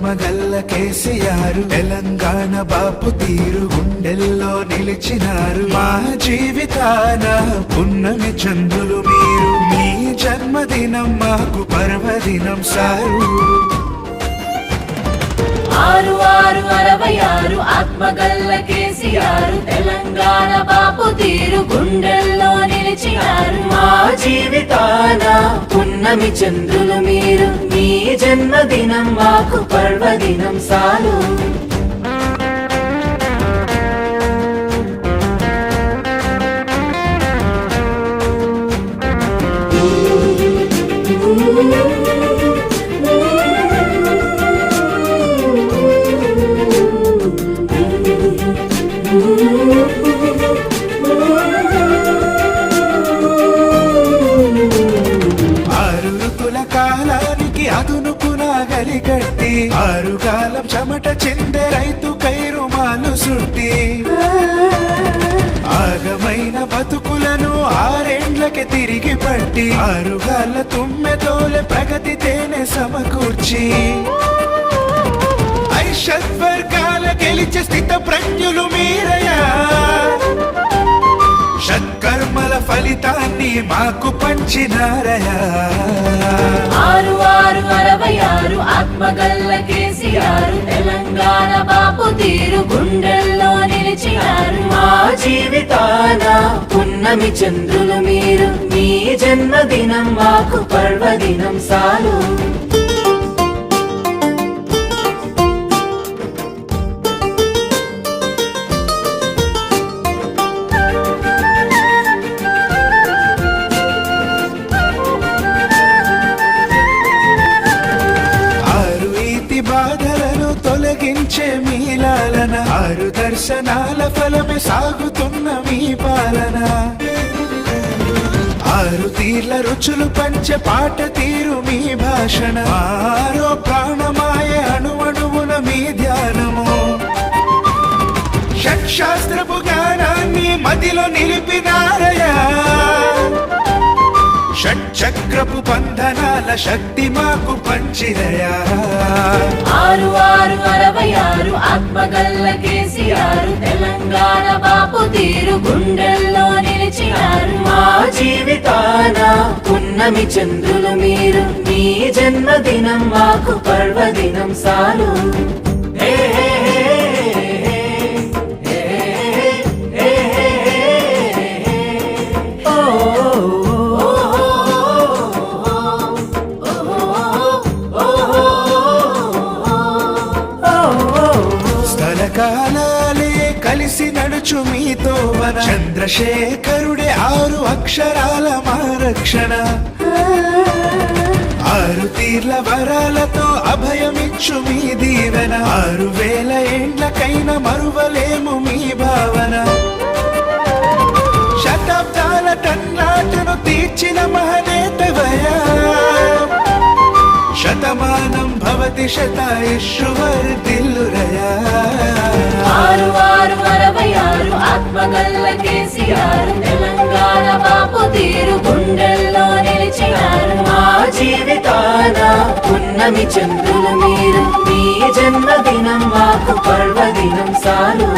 ఆత్మగల్ల కేసీఆర్ తెలంగాణ బాపు తీరు గుండెల్లో నిలిచినారు మా జీవితాన పున్నమి చంద్రులు మీరు మీ జన్మదినం మాకు పర్వదినం సారు 6666 ఆత్మగల్ల కేసీఆర్ తెలంగాణ బాపు తీరు గుండెల్లో నిలిచినారు మా జీవితాన పున్నమి చంద్రులు మీరు మీ జన్మదినం మాకు పర్వదినం సాలు కాలానికి అదునుకునాగలి కట్టి ఆరుగాలం చెమట చిందే రైతు కైరుమాలు సుట్టి ఆగమైన బతుకులను ఆరేండ్లకి తిరిగి పట్టి ఆరుగాల తుమ్మెతోలే ప్రగతి తేనె సమకూర్చి ఐషద్వర్గాల గెలిచే స్థిత ప్రజ్ఞులు మీరయా షట్కర్మల ఫలితాన్ని మాకు పంచినారయా 6666 ఆత్మగల్ల కేసీఆర్ తెలంగాణ బాపు తీరు గుండెల్లో నిలిచినారు మా జీవితాన పున్నమి చంద్రులు మీరు మీ జన్మదినం మాకు పర్వదినం సాలు బాధలను తొలగించే మీలాలన 6 దర్శనాల ఫలమే సాగుతున్న మీ పాలన 6 తీర్ల రుచులు పంచే పాట తీరు మీ భాషణ ఆరో ప్రాణమాయ అణువణువున మీ ధ్యానము షట్శాస్త్రపు జ్ఞానాన్ని మదిలో నిలిపినారయా షట్చక్రపు బంధనాల శక్తి మాకు పంచినయా 6666 ఆత్మగల్ల కేసీఆర్ తెలంగాణ బాపు తీరు గుండెల్లో నిలిచినారు మా జీవితాన పున్నమి చంద్రులు మీరు మీ జన్మదినం మాకు పర్వదినం సాలు కాలాలే కలిసి నడుచు మీతో మన చంద్రశేఖరుడే 6 అక్షరాల మా రక్షణ 6 తీర్ల వరాలతో అభయమిచ్చు మీ దీవెన 6000 ఏండ్లకైన మరువలేము మీ భావన శతాబ్దాల తన్లాటను తీర్చిన మహనేతవయా శతమానం భవతి శతాయుష్వర్ధిల్లురయా 6666 ఆత్మగల్ల కేసీఆర్ తెలంగాణ బాపు తీరు గుండెల్లో నిలిచినారు మా జీవితాన పున్నమి చంద్రులు మీరు మీ జన్మదినం మాకు పర్వదినం సాలు